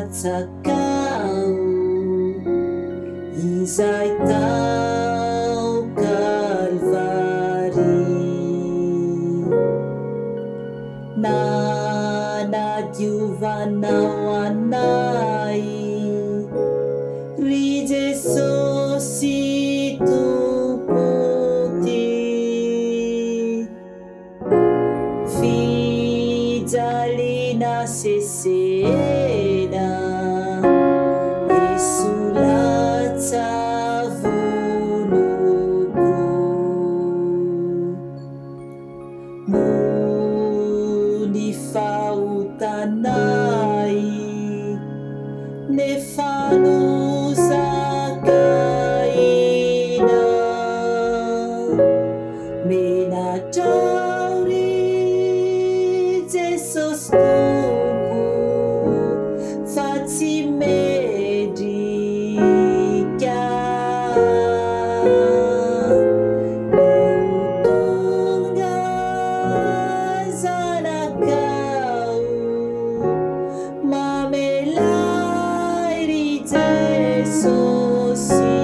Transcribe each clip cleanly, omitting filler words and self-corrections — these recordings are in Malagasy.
sa kau izay tao Kalvari na nadyuvanao ry Jesosy Tompoty fijaliana sesena isulat sa vuloko muni fautanay nefano sa kaina menatraw ry Jesus Tompo fa tsy medrika tonga zanakao mamelay ry Jesosy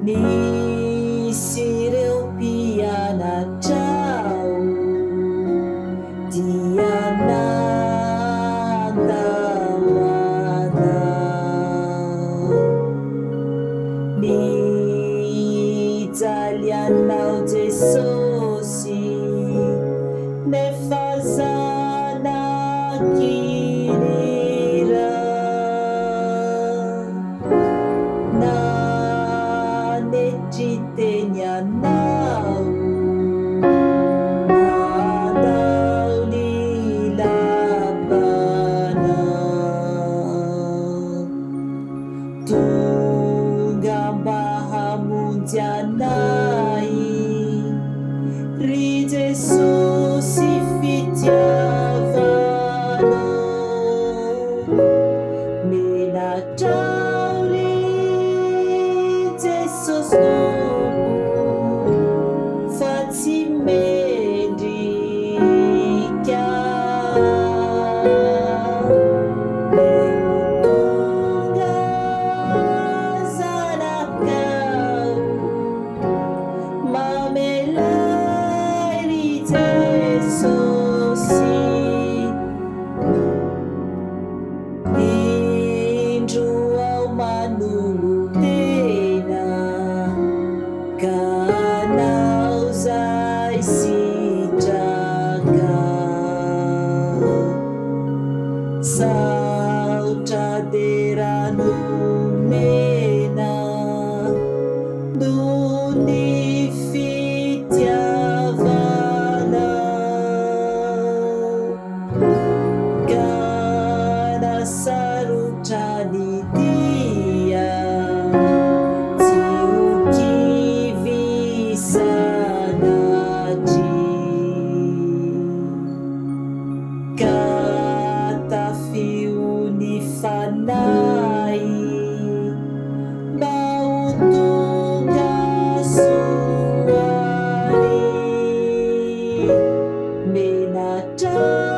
nisy ireo mpianatrao dia nandahoana nijalianao Jesosy nefa zanak'irira nanetriteny anao natao nilabana tonga mba hamonjy anay ry Jesosy fitiavanao menatraw ry Jesus Tompo fa tsy mendrika tonga zanakao mamelay ry Jesosy indro ao manolotena ka anao zay sitraka saotra de ranomena no ny fitiavana ka nasarotra ny dia tsy ho kivy sanatry ka tafio ny fanay mba ho tonga soary menatraw